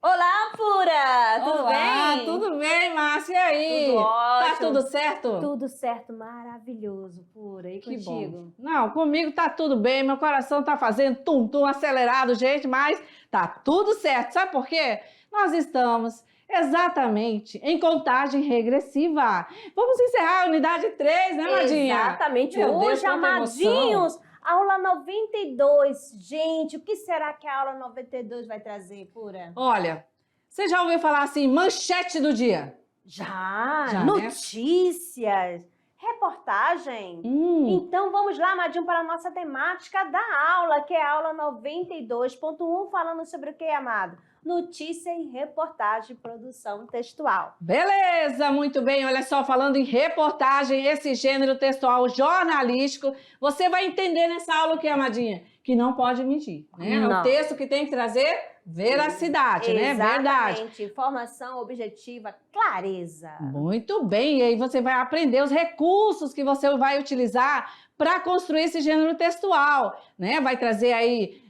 Olá, Pura! Tudo bem? Tudo bem, Márcia. E aí? Tudo ótimo. Tá tudo certo? Tudo certo, maravilhoso, Pura. E Que contigo? bom. Não, comigo tá tudo bem, meu coração tá fazendo tum-tum acelerado, gente, mas tá tudo certo. Sabe por quê? Nós estamos exatamente em contagem regressiva. Vamos encerrar a unidade 3, né, Madinha? Exatamente. Meu Deus, Hoje, quanta amadinhos, aula 92. Gente, o que será que a aula 92 vai trazer, Pura? Olha, você já ouviu falar assim, manchete do dia? Já, Já, né? notícias, reportagem. Então, vamos lá, Amadinho, para a nossa temática da aula, que é a aula 92.1, falando sobre o que, amado? Notícia e reportagem, produção textual. Beleza, muito bem. Olha só, falando em reportagem, esse gênero textual jornalístico, você vai entender nessa aula o que, amadinha? Que não pode mentir, né? É Não. o texto que tem que trazer veracidade, né? Verdade. Exatamente. Informação objetiva, clareza. Muito bem. E aí você vai aprender os recursos que você vai utilizar para construir esse gênero textual, né? Vai trazer aí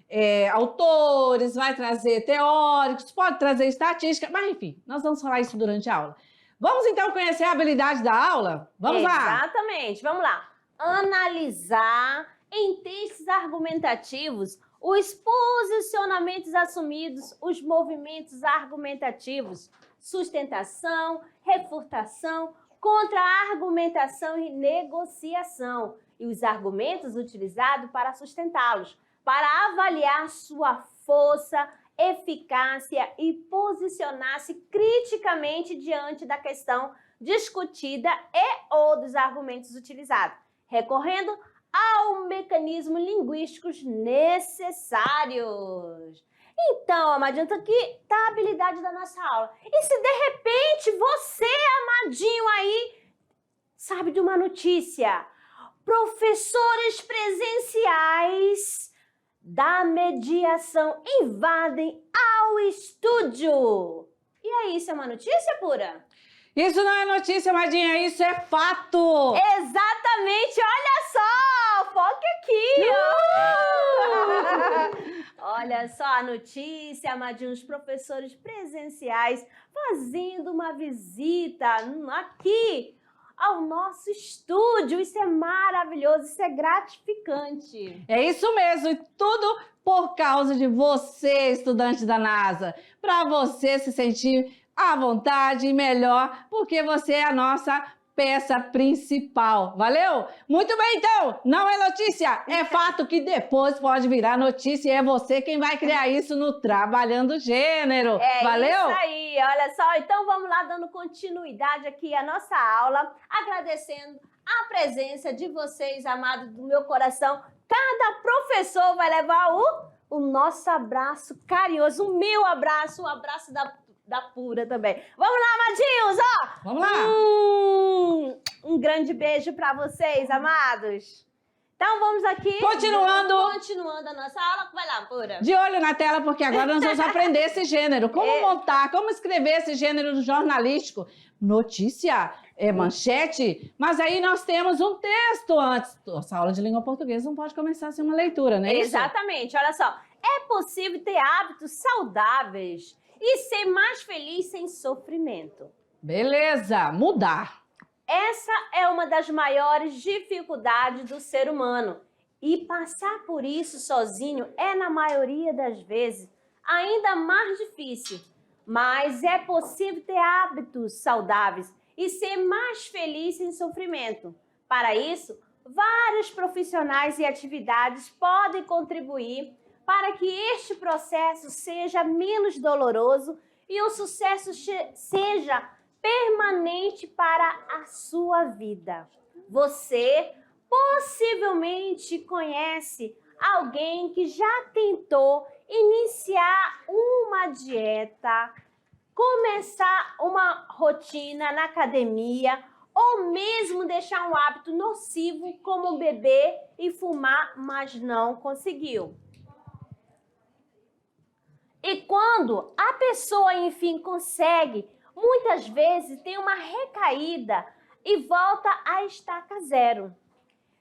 autores, vai trazer teóricos, pode trazer estatística, mas enfim, nós vamos falar isso durante a aula. Vamos então conhecer a habilidade da aula? Vamos lá! Exatamente, vamos lá. Analisar em textos argumentativos os posicionamentos assumidos, os movimentos argumentativos, sustentação, refutação, contra-argumentação e negociação, e os argumentos utilizados para sustentá-los, para avaliar sua força, eficácia e posicionar-se criticamente diante da questão discutida e ou dos argumentos utilizados, recorrendo ao mecanismo linguísticos necessários. Então, amadinho, aqui está a habilidade da nossa aula. E se de repente você, amadinho, aí, sabe de uma notícia? Professores presenciais da mediação invadem ao estúdio. E aí, isso é uma notícia, Pura? Isso não é notícia, Madinha, isso é fato! Exatamente, olha só, foca aqui, ó. Olha só a notícia, Amadinho, os professores presenciais fazendo uma visita aqui ao nosso estúdio. Isso é maravilhoso, isso é gratificante. É isso mesmo, e tudo por causa de você, estudante da NASA, para você se sentir à vontade e melhor, porque você é a nossa peça principal. Valeu? Muito bem, então, não é notícia, é fato que depois pode virar notícia e é você quem vai criar isso no Trabalhando Gênero. Valeu? É isso aí, olha só, então vamos lá dando continuidade aqui à nossa aula, agradecendo a presença de vocês, amados do meu coração. Cada professor vai levar o nosso abraço carinhoso, o meu abraço, o abraço da Pura também. Vamos lá, amadinhos, ó! Vamos lá! Um grande beijo para vocês, amados. Então vamos aqui. Continuando a nossa aula. Vai lá, Pura. De olho na tela, porque agora nós vamos aprender esse gênero. Como montar, como escrever esse gênero jornalístico. Notícia, manchete, mas aí nós temos um texto antes. Nossa aula de língua portuguesa não pode começar sem uma leitura, não é isso? Exatamente, olha só. É possível ter hábitos saudáveis e ser mais feliz sem sofrimento. Beleza, mudar. Essa é uma das maiores dificuldades do ser humano. E passar por isso sozinho é, na maioria das vezes, ainda mais difícil. Mas é possível ter hábitos saudáveis e ser mais feliz sem sofrimento. Para isso, vários profissionais e atividades podem contribuir para que este processo seja menos doloroso e o sucesso seja permanente para a sua vida. Você possivelmente conhece alguém que já tentou iniciar uma dieta, começar uma rotina na academia ou mesmo deixar um hábito nocivo como beber e fumar, mas não conseguiu. E quando a pessoa, enfim, consegue, muitas vezes tem uma recaída e volta à estaca zero.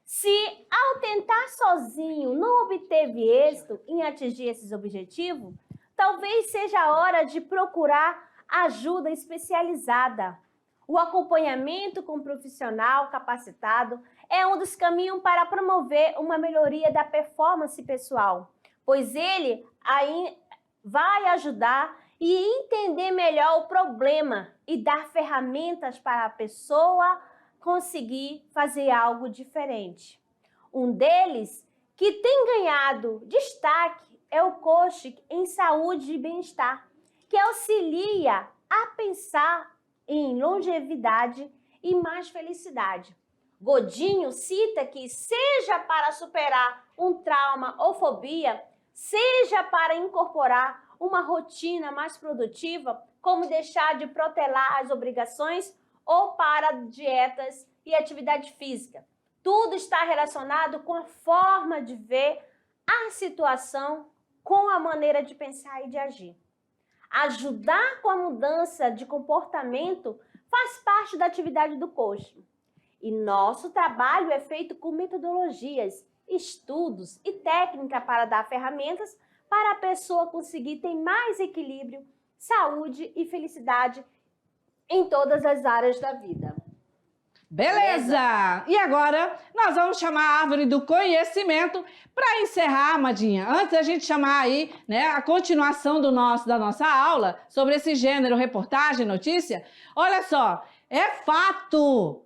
Se ao tentar sozinho não obteve êxito em atingir esses objetivos, talvez seja a hora de procurar ajuda especializada. O acompanhamento com um profissional capacitado é um dos caminhos para promover uma melhoria da performance pessoal, pois ele aí vai ajudar e entender melhor o problema e dar ferramentas para a pessoa conseguir fazer algo diferente. Um deles que tem ganhado destaque é o coach em saúde e bem-estar, que auxilia a pensar em longevidade e mais felicidade. Godinho cita que seja para superar um trauma ou fobia, seja para incorporar uma rotina mais produtiva, como deixar de protelar as obrigações ou para dietas e atividade física. Tudo está relacionado com a forma de ver a situação, com a maneira de pensar e de agir. Ajudar com a mudança de comportamento faz parte da atividade do coaching. E nosso trabalho é feito com metodologias, estudos e técnica para dar ferramentas para a pessoa conseguir ter mais equilíbrio, saúde e felicidade em todas as áreas da vida. Beleza! E agora nós vamos chamar a árvore do conhecimento para encerrar, Amadinha. Antes da gente chamar aí, né, a continuação da nossa aula sobre esse gênero, reportagem, notícia. Olha só, é fato,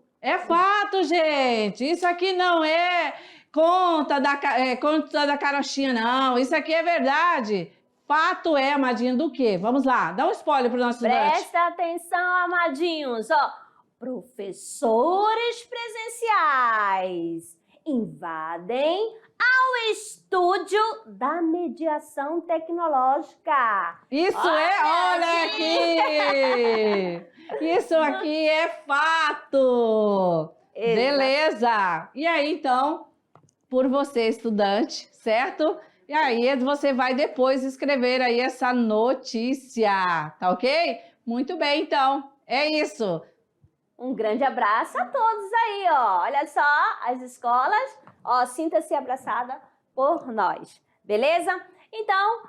gente. Isso aqui não é conta da carochinha, não. Isso aqui é verdade. Fato é, Amadinha, do quê? Vamos lá, dá um spoiler para o nosso estudante. Presta atenção, amadinhos. Professores presenciais invadem ao estúdio da mediação tecnológica. Isso olha aqui! Isso aqui é fato! Exato. Beleza! E aí, então, por você, estudante, certo? E aí você vai depois escrever aí essa notícia, tá ok? Muito bem, então, é isso. Um grande abraço a todos aí, ó. Olha só, as escolas, ó, sinta-se abraçada por nós, beleza? Então,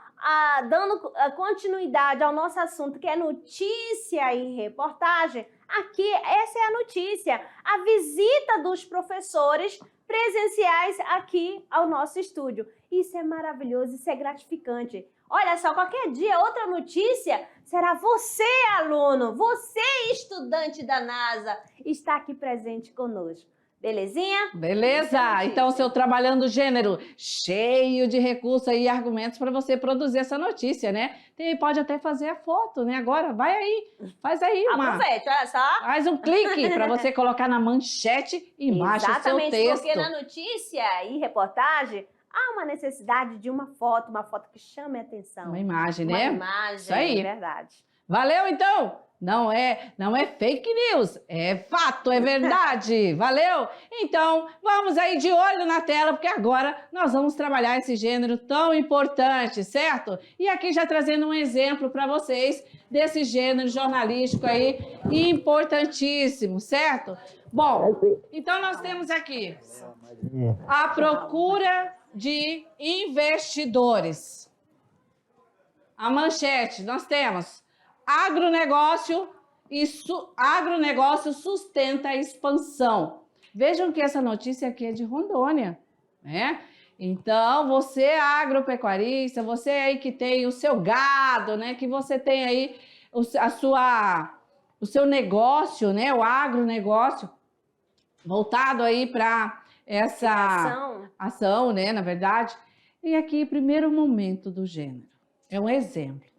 dando continuidade ao nosso assunto, que é notícia e reportagem, aqui, essa é a notícia, a visita dos professores presenciais aqui ao nosso estúdio. Isso é maravilhoso, isso é gratificante. Olha só, qualquer dia, outra notícia, será você, aluno, você, estudante da NASA, está aqui presente conosco. Belezinha? Beleza! Então, seu Trabalhando Gênero, cheio de recursos e argumentos para você produzir essa notícia, né? Pode até fazer a foto, né? Agora, vai aí, faz aí aproveite, olha só. Faz um clique para você colocar na manchete embaixo do seu texto. Exatamente, porque na notícia e reportagem, há uma necessidade de uma foto que chame a atenção. Uma imagem, né? Uma imagem, isso aí. É verdade. Valeu, então? Não é fake news, é fato, é verdade. Valeu? Então, vamos aí de olho na tela, porque agora nós vamos trabalhar esse gênero tão importante, certo? E aqui já trazendo um exemplo para vocês desse gênero jornalístico aí importantíssimo, certo? Bom, então nós temos aqui a procura de investidores. A manchete, nós temos agronegócio sustenta a expansão. Vejam que essa notícia aqui é de Rondônia, né? Então, você agropecuarista, você aí que tem o seu gado, né? Que você tem aí o seu negócio, né? O agronegócio voltado aí para essa ação, né? Na verdade. E aqui, primeiro momento do gênero. É um exemplo.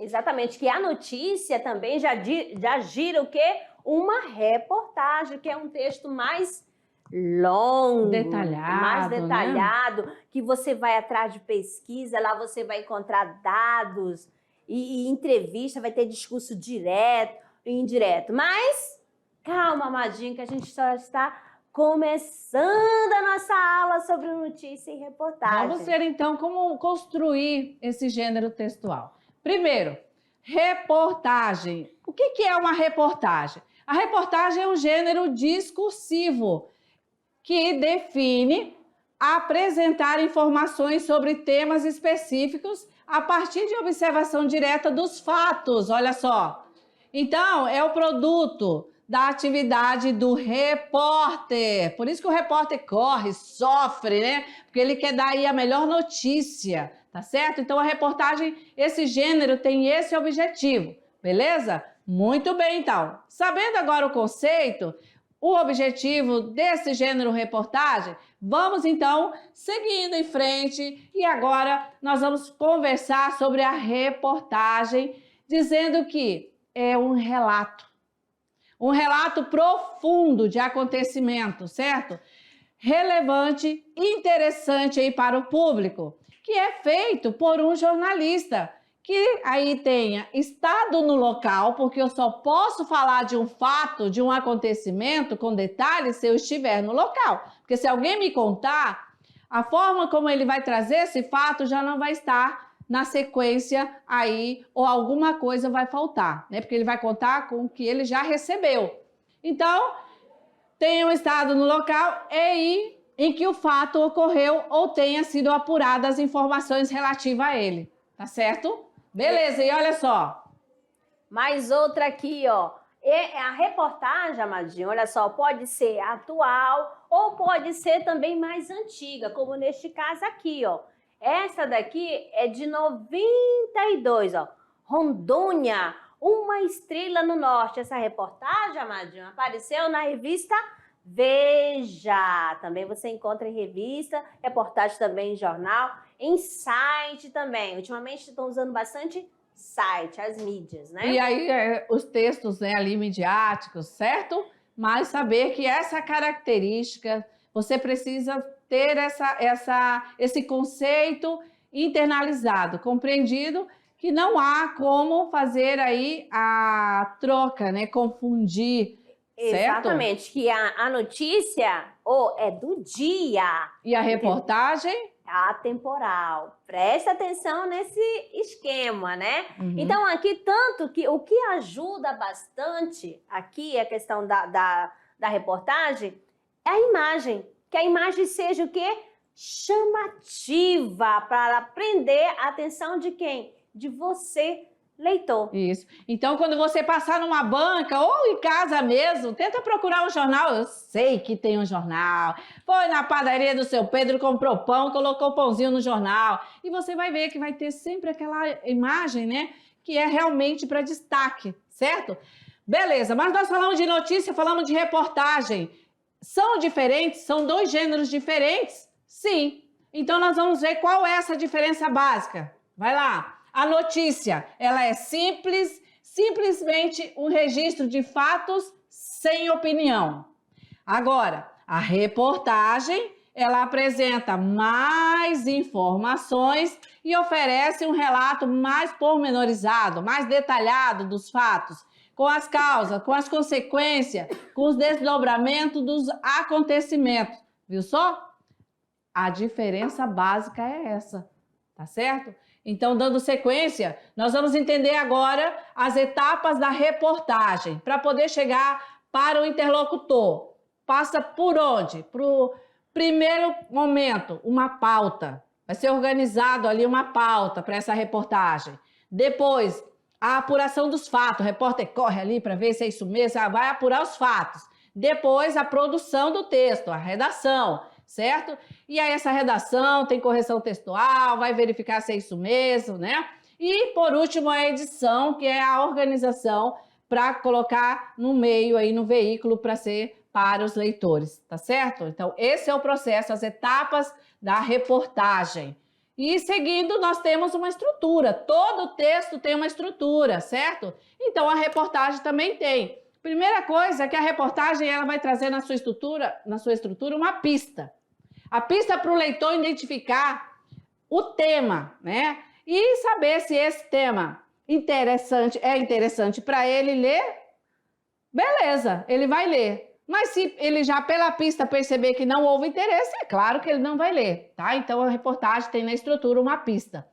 Exatamente, que a notícia também já gira o quê? Uma reportagem, que é um texto mais longo, mais detalhado, né? Que você vai atrás de pesquisa, lá você vai encontrar dados e entrevista, vai ter discurso direto e indireto. Mas, calma, amadinho, que a gente só está começando a nossa aula sobre notícia e reportagem. Vamos ver, então, como construir esse gênero textual. Primeiro, reportagem. O que é uma reportagem? A reportagem é um gênero discursivo. que define apresentar informações sobre temas específicos a partir de observação direta dos fatos, olha só. Então, é o produto da atividade do repórter. Por isso que o repórter corre, sofre, né? Porque ele quer dar aí a melhor notícia, tá certo? Então, a reportagem, esse gênero tem esse objetivo, beleza? Muito bem, então. Sabendo agora o conceito, o objetivo desse gênero reportagem, vamos então seguindo em frente e agora nós vamos conversar sobre a reportagem, dizendo que é um relato profundo de acontecimento, certo? Relevante, interessante aí para o público, que é feito por um jornalista, que aí tenha estado no local, porque eu só posso falar de um fato, de um acontecimento com detalhes se eu estiver no local. Porque se alguém me contar, a forma como ele vai trazer esse fato já não vai estar na sequência aí, ou alguma coisa vai faltar, né? Porque ele vai contar com o que ele já recebeu. Então, tenham estado no local em que o fato ocorreu ou tenha sido apuradas as informações relativas a ele, tá certo? Beleza, e olha só. Mais outra aqui, ó. A reportagem, Amadinho, olha só, pode ser atual ou pode ser também mais antiga, como neste caso aqui, ó. Essa daqui é de 92, ó. Rondônia, uma estrela no norte. Essa reportagem, Amadinho, apareceu na revista Veja. Também você encontra em revista, reportagem também em jornal, em site também. Ultimamente estão usando bastante site, as mídias, né? E aí os textos, né, ali midiáticos, certo? Mas saber que essa característica, você precisa ter esse conceito internalizado, compreendido, que não há como fazer aí a troca, né, confundir, certo? Exatamente, que a notícia é do dia. E a reportagem? Atemporal. Presta atenção nesse esquema, né? Uhum. Então, aqui, tanto que o que ajuda bastante aqui a questão da reportagem é a imagem. Que a imagem seja o quê? Chamativa, para prender a atenção de quem? De você, leitor. Isso. Então, quando você passar numa banca ou em casa mesmo, tenta procurar um jornal. Eu sei que tem um jornal. Foi na padaria do seu Pedro, comprou pão, colocou o pãozinho no jornal. E você vai ver que vai ter sempre aquela imagem, né? Que é realmente para destaque, certo? Beleza, mas nós falamos de notícia, falamos de reportagem. São diferentes? São dois gêneros diferentes? Sim. Então, nós vamos ver qual é essa diferença básica. Vai lá. A notícia, ela é simplesmente um registro de fatos sem opinião. Agora, a reportagem, ela apresenta mais informações e oferece um relato mais pormenorizado, mais detalhado dos fatos, com as causas, com as consequências, com os desdobramentos dos acontecimentos. Viu só? A diferença básica é essa, tá certo? Então, dando sequência, nós vamos entender agora as etapas da reportagem, para poder chegar para o interlocutor. Passa por onde? Para o primeiro momento, uma pauta. Vai ser organizado ali uma pauta para essa reportagem. Depois, a apuração dos fatos. O repórter corre ali para ver se é isso mesmo, vai apurar os fatos. Depois, a produção do texto, a redação, certo? E aí essa redação tem correção textual, vai verificar se é isso mesmo, né? E por último a edição, que é a organização para colocar no meio aí no veículo para ser para os leitores, tá certo? Então esse é o processo, as etapas da reportagem. E seguindo nós temos uma estrutura, todo texto tem uma estrutura, certo? Então a reportagem também tem. Primeira coisa é que a reportagem ela vai trazer na sua estrutura uma pista. A pista para o leitor identificar o tema, né? E saber se esse tema é interessante para ele ler, beleza, ele vai ler. Mas se ele já pela pista perceber que não houve interesse, é claro que ele não vai ler, tá? Então a reportagem tem na estrutura uma pista.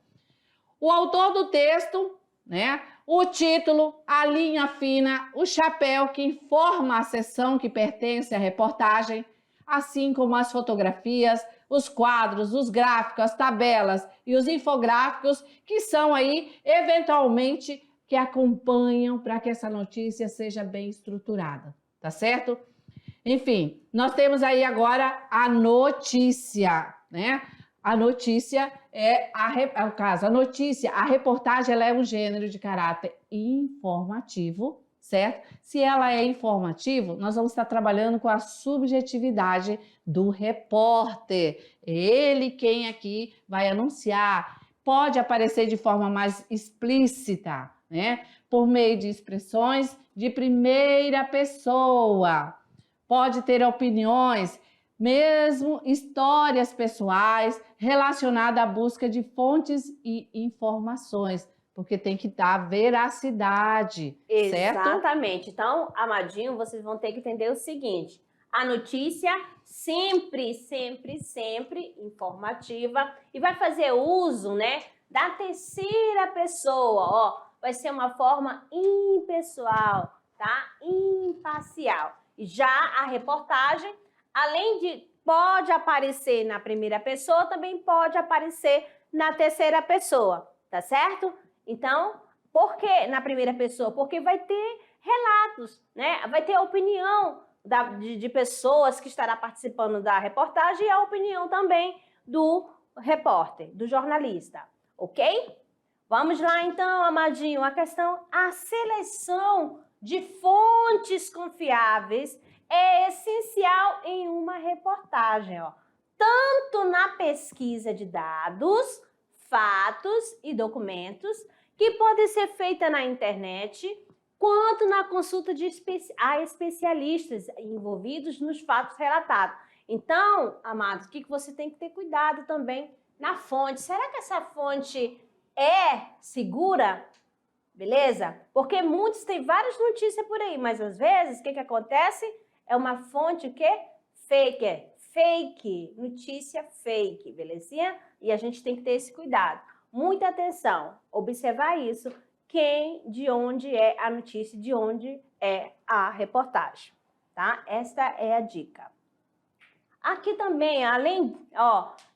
O autor do texto, né? O título, a linha fina, o chapéu que informa a seção que pertence à reportagem, assim como as fotografias, os quadros, os gráficos, as tabelas e os infográficos que são aí, eventualmente, que acompanham para que essa notícia seja bem estruturada, tá certo? Enfim, nós temos aí agora a notícia, né? A notícia a reportagem ela é um gênero de caráter informativo, certo? Se ela é informativo, nós vamos estar trabalhando com a subjetividade do repórter. Ele quem aqui vai anunciar. Pode aparecer de forma mais explícita, né? Por meio de expressões de primeira pessoa. Pode ter opiniões, mesmo histórias pessoais relacionadas à busca de fontes e informações, porque tem que dar veracidade, certo? Exatamente. Então, amadinho, vocês vão ter que entender o seguinte: a notícia sempre, sempre, sempre informativa e vai fazer uso, né, da terceira pessoa, ó. Vai ser uma forma impessoal, tá? Imparcial. E já a reportagem, além de pode aparecer na primeira pessoa, também pode aparecer na terceira pessoa, tá certo? Então, por que na primeira pessoa? Porque vai ter relatos, né? Vai ter a opinião de pessoas que estará participando da reportagem e a opinião também do repórter, do jornalista, ok? Vamos lá então, amadinho, a seleção de fontes confiáveis é essencial em uma reportagem, ó. Tanto na pesquisa de dados, fatos e documentos, que pode ser feita na internet, quanto na consulta a especialistas envolvidos nos fatos relatados. Então, amados, o que você tem que ter cuidado também na fonte? Será que essa fonte é segura? Beleza? Porque muitos têm várias notícias por aí, mas às vezes, o que acontece? É uma fonte o quê? Fake, notícia fake, belezinha? E a gente tem que ter esse cuidado. Muita atenção, observar isso, de onde é a notícia, de onde é a reportagem, tá? Esta é a dica. Aqui também, além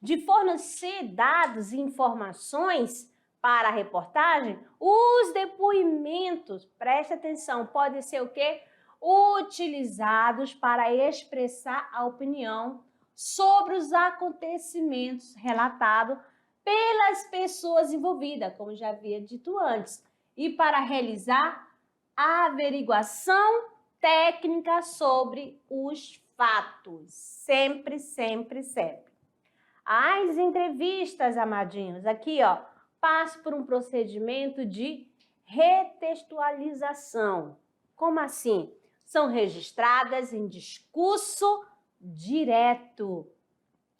de fornecer dados e informações para a reportagem, os depoimentos, preste atenção, podem ser o quê? Utilizados para expressar a opinião sobre os acontecimentos relatados pelas pessoas envolvidas, como já havia dito antes, e para realizar a averiguação técnica sobre os fatos. Sempre, sempre, sempre. As entrevistas, amadinhos, aqui, ó, passam por um procedimento de retextualização. Como assim? São registradas em discurso direto,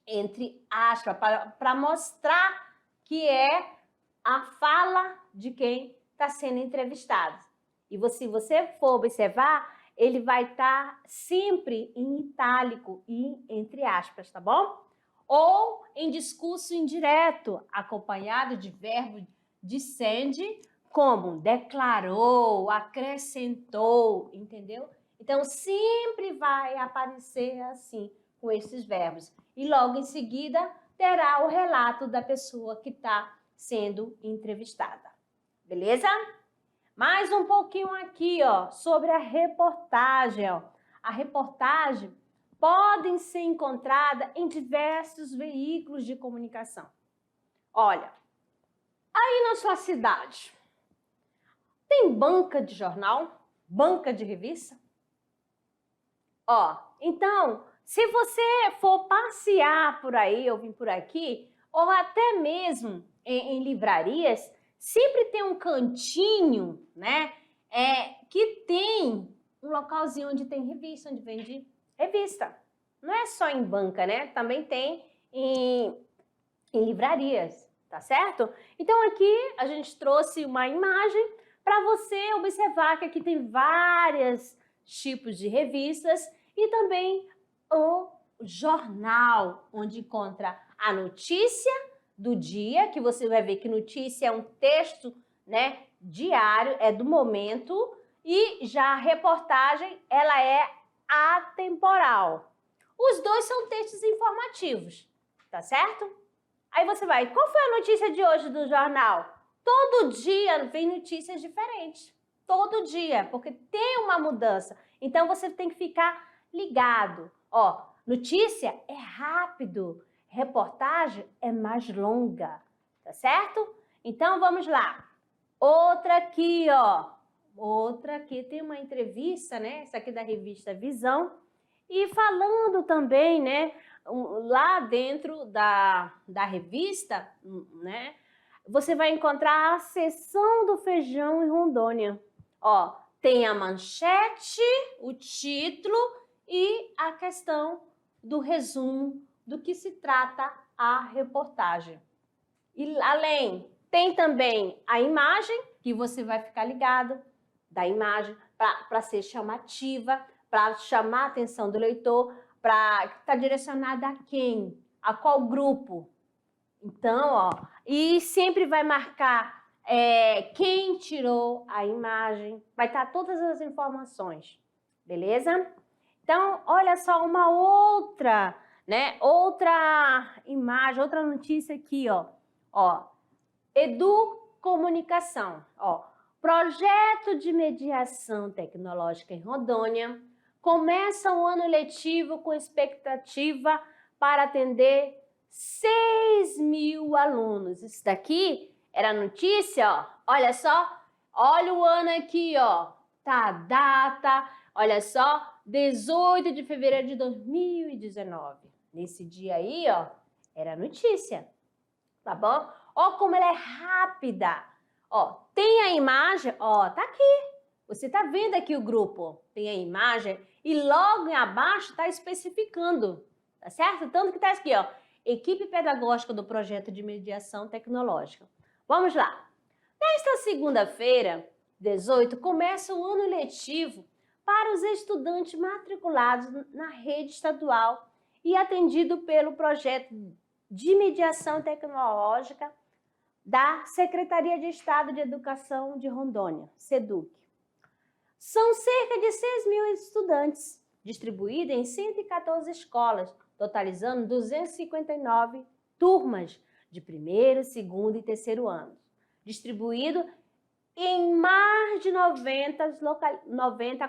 entre aspas, para mostrar que é a fala de quem está sendo entrevistado. E se você for observar, ele vai estar sempre em itálico e entre aspas, tá bom? Ou em discurso indireto, acompanhado de verbo dicende, como declarou, acrescentou, entendeu? Então, sempre vai aparecer assim, com esses verbos. E logo em seguida, terá o relato da pessoa que está sendo entrevistada. Beleza? Mais um pouquinho aqui, ó, sobre a reportagem, ó. A reportagem podem ser encontrada em diversos veículos de comunicação. Olha, aí na sua cidade, tem banca de jornal? Banca de revista? Ó, então, se você for passear por aí ou vir por aqui, ou até mesmo em livrarias, sempre tem um cantinho, né, que tem um localzinho onde tem revista, onde vende revista. Não é só em banca, né? Também tem em livrarias, tá certo? Então aqui a gente trouxe uma imagem para você observar que aqui tem vários tipos de revistas e também o jornal, onde encontra a notícia do dia, que você vai ver que notícia é um texto, né, diário, é do momento, e já a reportagem, ela é atemporal. Os dois são textos informativos, tá certo? Aí você vai, qual foi a notícia de hoje do jornal? Todo dia vem notícias diferentes. Todo dia, porque tem uma mudança. Então, você tem que ficar ligado. Ó, notícia é rápido, reportagem é mais longa, tá certo? Então, vamos lá. Outra aqui, ó. Outra aqui, tem uma entrevista, né? Essa aqui da revista Visão. E falando também, né? Lá dentro da revista, né? Você vai encontrar a seção do feijão em Rondônia. Ó, tem a manchete, o título e a questão do resumo do que se trata a reportagem. E além, tem também a imagem, que você vai ficar ligado da imagem para ser chamativa, para chamar a atenção do leitor, para estar direcionada a quem? A qual grupo? Então, ó, e sempre vai marcar quem tirou a imagem, vai estar todas as informações, beleza? Então, olha só uma outra, né? Outra imagem, outra notícia aqui, ó, Educomunicação, ó, projeto de mediação tecnológica em Rondônia começa o ano letivo com expectativa para atender 6.000 alunos. Isso daqui era notícia, ó. Olha só, olha o ano aqui, ó. Tá a data, olha só, 18 de fevereiro de 2019. Nesse dia aí, ó, era notícia, tá bom? Ó como ela é rápida. Ó, tem a imagem, ó, tá aqui. Você tá vendo aqui o grupo, tem a imagem e logo abaixo tá especificando, tá certo? Tanto que tá aqui, ó, equipe pedagógica do projeto de mediação tecnológica. Vamos lá. Nesta segunda-feira, 18, começa o ano letivo para os estudantes matriculados na rede estadual e atendido pelo projeto de mediação tecnológica da Secretaria de Estado de Educação de Rondônia, SEDUC. São cerca de 6.000 estudantes, distribuídos em 114 escolas, totalizando 259 turmas de primeiro, segundo e terceiro anos, distribuído em mais de 90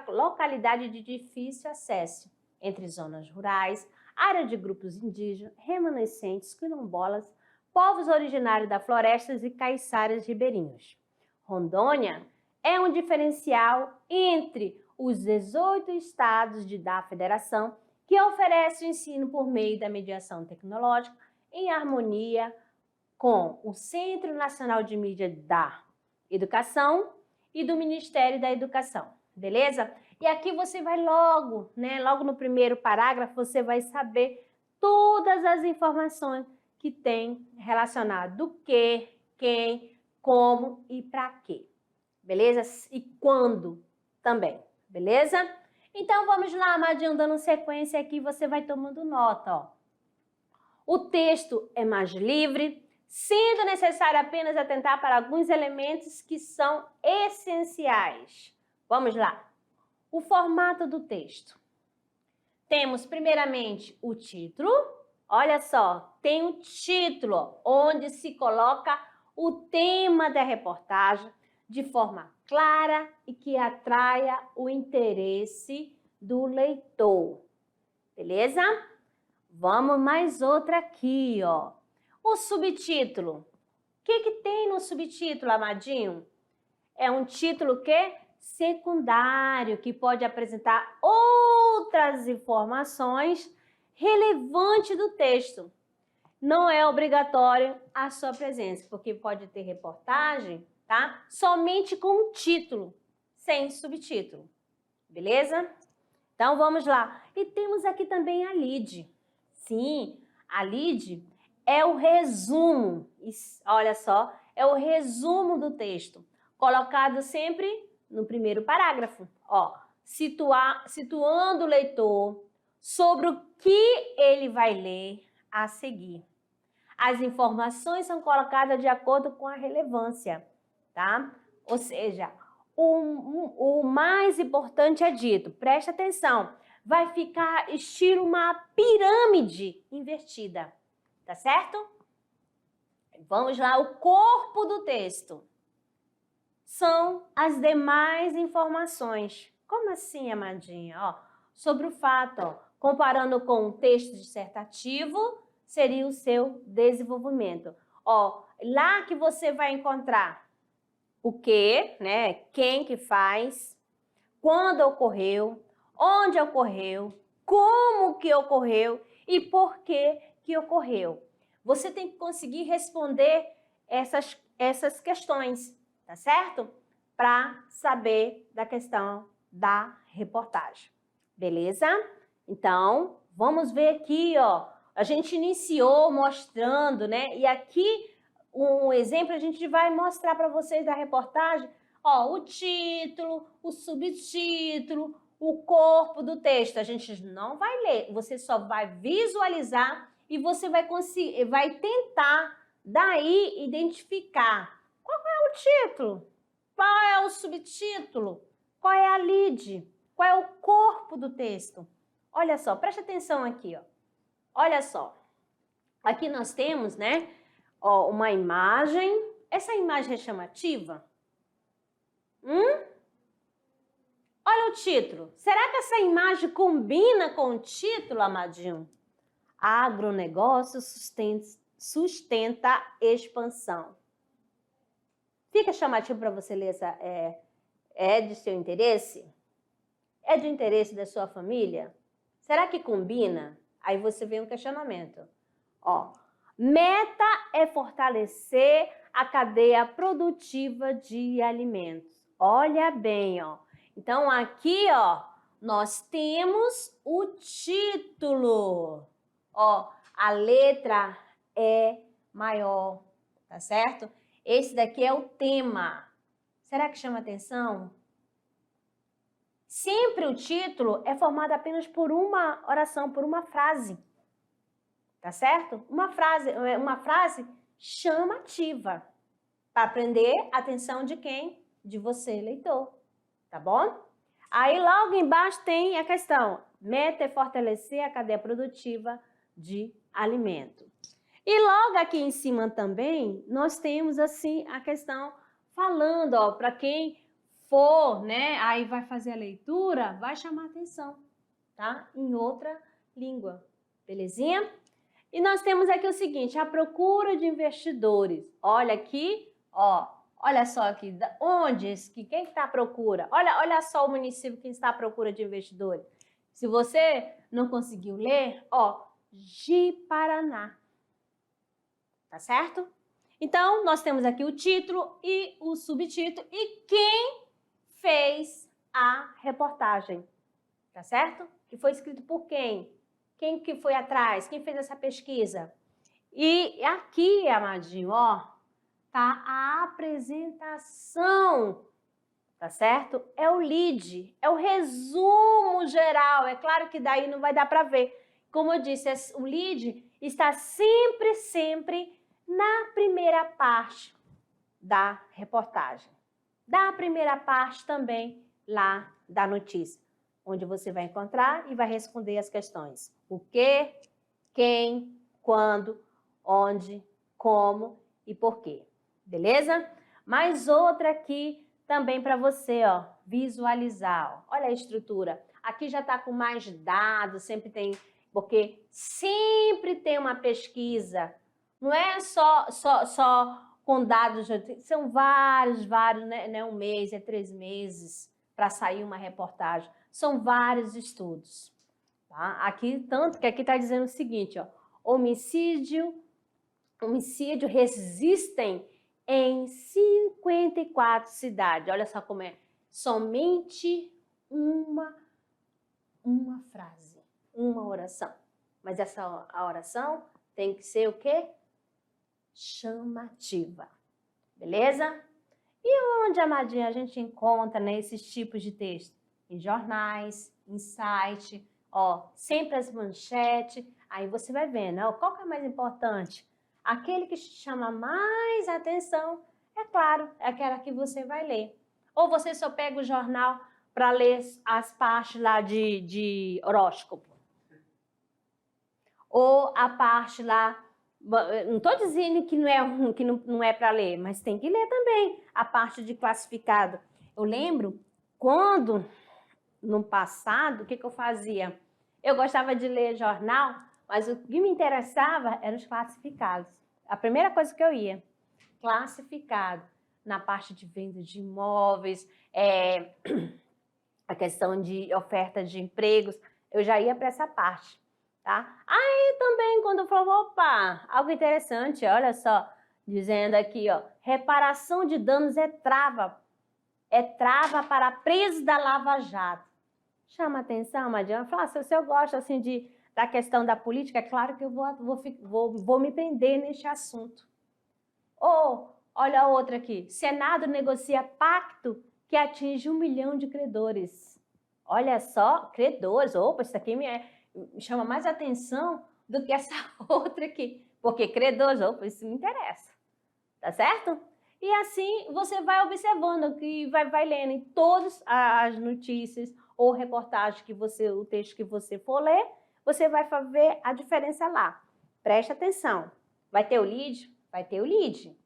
localidades de difícil acesso, entre zonas rurais, área de grupos indígenas, remanescentes, quilombolas, povos originários da florestas e caiçaras ribeirinhos. Rondônia é um diferencial entre os 18 estados da federação que oferece o ensino por meio da mediação tecnológica em harmonia com o Centro Nacional de Mídia da Educação e do Ministério da Educação, beleza? E aqui você vai logo, né? Logo no primeiro parágrafo, você vai saber todas as informações que tem relacionado do que, quem, como e para quê, beleza? E quando também, beleza? Então vamos lá, amadinho, dando sequência aqui, você vai tomando nota, ó. O texto é mais livre, sendo necessário apenas atentar para alguns elementos que são essenciais. Vamos lá. O formato do texto. Temos primeiramente o título. Olha só, tem o título onde se coloca o tema da reportagem de forma clara e que atraia o interesse do leitor. Beleza? Vamos mais outra aqui, ó. O subtítulo. O que tem no subtítulo, amadinho? É um título que secundário, que pode apresentar outras informações relevantes do texto. Não é obrigatório a sua presença, porque pode ter reportagem, tá? Somente com título, sem subtítulo. Beleza? Então, vamos lá. E temos aqui também a lead. Sim, a lead é o resumo. Olha só, é o resumo do texto, colocado sempre no primeiro parágrafo, ó, situando o leitor sobre o que ele vai ler a seguir. As informações são colocadas de acordo com a relevância, tá? Ou seja, o mais importante é dito, preste atenção, vai ficar estilo uma pirâmide invertida, tá certo? Vamos lá, o corpo do texto. São as demais informações. Como assim, amadinha? Ó, sobre o fato, ó, comparando com o texto dissertativo, seria o seu desenvolvimento. Ó, lá que você vai encontrar o que, né? Quem que faz, quando ocorreu, onde ocorreu, como que ocorreu e por que ocorreu. Você tem que conseguir responder essas questões, tá certo? Para saber da questão da reportagem. Beleza? Então, vamos ver aqui, ó. A gente iniciou mostrando, né? E aqui um exemplo a gente vai mostrar para vocês da reportagem, ó, o título, o subtítulo, o corpo do texto. A gente não vai ler, você só vai visualizar e você vai conseguir, vai tentar daí identificar qual é o título, qual é o subtítulo, qual é a lead, qual é o corpo do texto. Olha só, preste atenção aqui, ó. Olha só. Aqui nós temos, né, ó, uma imagem. Essa imagem é chamativa? Olha o título. Será que essa imagem combina com o título, amadinho? Agronegócio sustenta expansão. Fica chamativo para você ler essa? É de seu interesse? É de interesse da sua família? Será que combina? Aí você vê um questionamento. Ó, meta é fortalecer a cadeia produtiva de alimentos. Olha bem, ó. Então, aqui, ó, nós temos o título. Ó, a letra é maior, tá certo? Esse daqui é o tema. Será que chama atenção? Sempre o título é formado apenas por uma oração, por uma frase. Tá certo? Uma frase chamativa para prender a atenção de quem? De você, leitor. Tá bom? Aí logo embaixo tem a questão: meta é fortalecer a cadeia produtiva de alimento. E logo aqui em cima também nós temos assim a questão falando, ó, para quem for, né, aí vai fazer a leitura, vai chamar atenção, tá? Em outra língua. Belezinha? E nós temos aqui o seguinte, a procura de investidores. Olha aqui, ó, olha só aqui, onde, quem está à procura? Olha só o município que está à procura de investidores. Se você não conseguiu ler, ó, Ji-Paraná. Tá certo? Então, nós temos aqui o título e o subtítulo e quem fez a reportagem. Tá certo? Que foi escrito por quem? Quem que foi atrás? Quem fez essa pesquisa? E aqui, amadinho, ó, tá a apresentação, tá certo? É o lead, é o resumo geral. É claro que daí não vai dar para ver. Como eu disse, o lead está sempre na primeira parte da reportagem. Da primeira parte também lá da notícia, onde você vai encontrar e vai responder as questões. O que, quem, quando, onde, como e por quê. Beleza? Mais outra aqui também para você, ó, visualizar. Ó. Olha a estrutura. Aqui já está com mais dados, sempre tem, porque sempre tem uma pesquisa. Não é só com dados, são vários, né? Não é um mês, é 3 meses para sair uma reportagem. São vários estudos. Tá? Aqui, tanto que aqui está dizendo o seguinte, ó, homicídio resistem em 54 cidades. Olha só como é. Somente uma frase, uma oração. Mas a oração tem que ser o quê? Chamativa. Beleza? E onde, amadinha, a gente encontra, né, esses tipos de texto? Em jornais, em site, ó, sempre as manchetes. Aí você vai vendo, ó, qual que é mais importante? Aquele que chama mais atenção, é claro, é aquela que você vai ler. Ou você só pega o jornal para ler as partes lá de horóscopo. Ou a parte lá, não estou dizendo que não é para ler, mas tem que ler também a parte de classificado. Eu lembro quando, no passado, o que eu fazia? Eu gostava de ler jornal, mas o que me interessava eram os classificados. A primeira coisa que eu ia, classificado, na parte de venda de imóveis, a questão de oferta de empregos, eu já ia para essa parte, tá? Aí também, quando eu falava, opa, algo interessante, olha só, dizendo aqui, ó, reparação de danos é trava para presos da Lava Jato. Chama atenção, Madiana, fala, se eu gosto assim da questão da política, é claro que eu vou me prender neste assunto. Ou, olha a outra aqui, Senado negocia pacto que atinge 1 milhão de credores. Olha só, credores, opa, isso aqui me chama mais atenção do que essa outra aqui, porque credores, opa, isso me interessa, tá certo? E assim você vai observando, que vai lendo em todas as notícias ou reportagens o texto que você for ler, você vai ver a diferença lá. Preste atenção. Vai ter o lead? Vai ter o lead.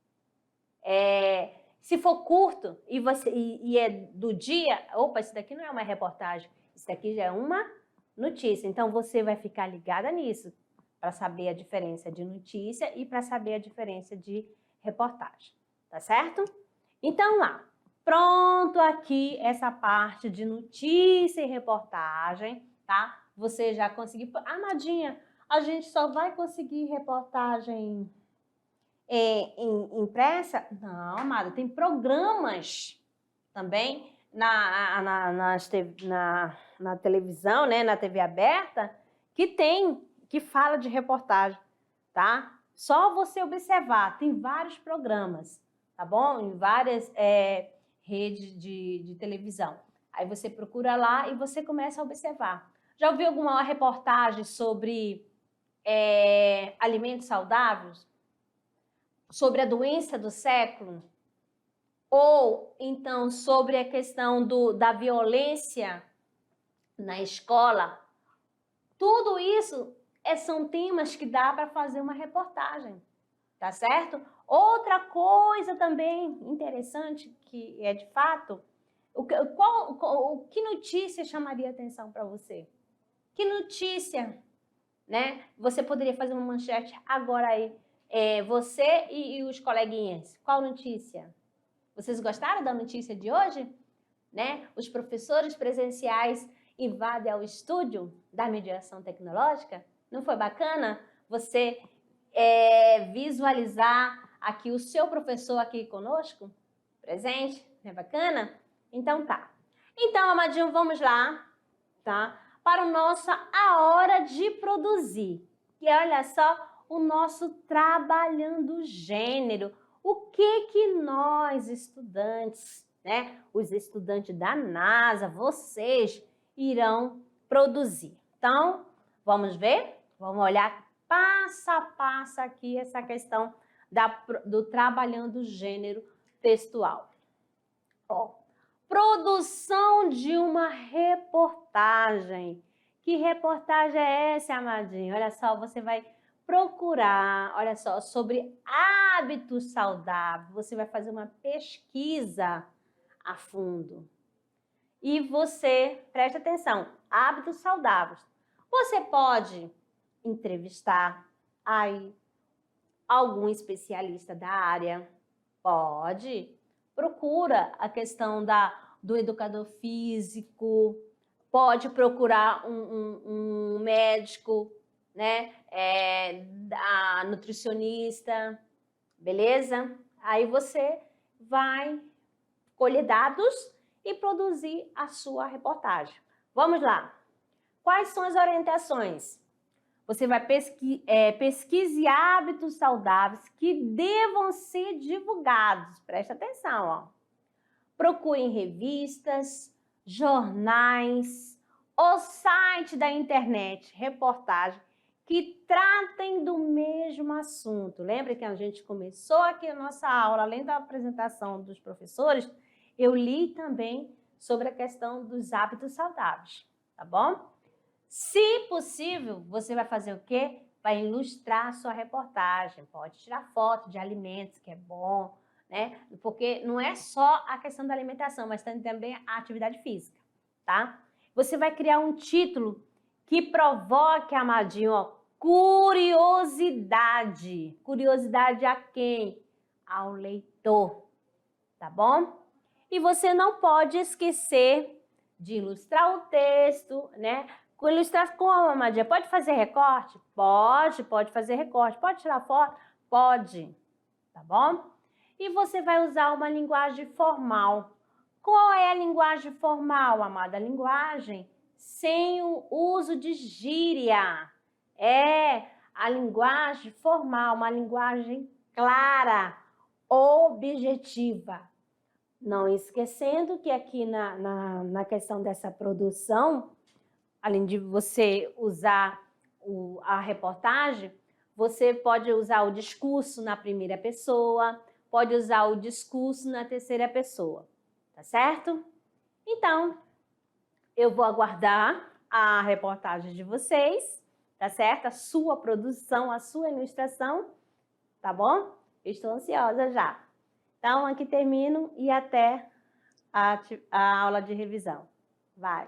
Se for curto e é do dia, opa, isso daqui não é uma reportagem, isso daqui já é uma notícia. Então você vai ficar ligada nisso para saber a diferença de notícia e para saber a diferença de reportagem. Tá certo? Então lá, pronto aqui essa parte de notícia e reportagem, tá? Você já conseguiu. Amadinha, a gente só vai conseguir reportagem impressa? Não, amada, tem programas também na televisão, né, na TV aberta, que fala de reportagem, tá? Só você observar, tem vários programas, tá bom? Em várias redes de televisão. Aí você procura lá e você começa a observar. Já ouviu alguma reportagem sobre alimentos saudáveis? Sobre a doença do século? Ou, então, sobre a questão da violência na escola? Tudo isso são temas que dá para fazer uma reportagem, tá certo? Outra coisa também interessante, que é de fato, que notícia chamaria atenção para você? Que notícia, né? Você poderia fazer uma manchete agora aí, você e os coleguinhas, qual notícia? Vocês gostaram da notícia de hoje? Né? Os professores presenciais invadem ao estúdio da mediação tecnológica? Não foi bacana você visualizar aqui o seu professor aqui conosco, presente? Não é bacana? Então tá. Então, amadinho, vamos lá, tá? Para a hora de produzir. E olha só, o nosso trabalhando gênero. O que nós, estudantes, né? Os estudantes da NASA, vocês irão produzir. Então, vamos ver? Vamos olhar passo a passo aqui essa questão do trabalhando gênero textual. Ó, produção de uma reportagem. Que reportagem é essa, amadinho? Olha só, você vai procurar, olha só, sobre hábitos saudáveis. Você vai fazer uma pesquisa a fundo. E você, preste atenção, hábitos saudáveis. Você pode entrevistar aí algum especialista da área? Pode. Procura a questão do educador físico, pode procurar um médico, né? A nutricionista, beleza? Aí você vai colher dados e produzir a sua reportagem. Vamos lá. Quais são as orientações? Você vai pesquise hábitos saudáveis que devam ser divulgados. Presta atenção, ó. Procure em revistas, jornais, o site da internet, reportagem, que tratem do mesmo assunto. Lembra que a gente começou aqui a nossa aula, além da apresentação dos professores, eu li também sobre a questão dos hábitos saudáveis, tá bom? Se possível, você vai fazer o quê? Vai ilustrar a sua reportagem, pode tirar foto de alimentos, que é bom, né? Porque não é só a questão da alimentação, mas também a atividade física, tá? Você vai criar um título que provoque, amadinho, ó, curiosidade. Curiosidade a quem? Ao leitor, tá bom? E você não pode esquecer de ilustrar o texto, né? Ilustrar como, Amadinha? Pode fazer recorte? Pode fazer recorte. Pode tirar foto? Pode, tá bom? E você vai usar uma linguagem formal. Qual é a linguagem formal, amada? A linguagem sem o uso de gíria. É a linguagem formal, uma linguagem clara, objetiva. Não esquecendo que aqui na questão dessa produção, além de você usar a reportagem, você pode usar o discurso na primeira pessoa, pode usar o discurso na terceira pessoa, tá certo? Então, eu vou aguardar a reportagem de vocês, tá certo? A sua produção, a sua ilustração, tá bom? Eu estou ansiosa já. Então, aqui termino e até a aula de revisão. Vai!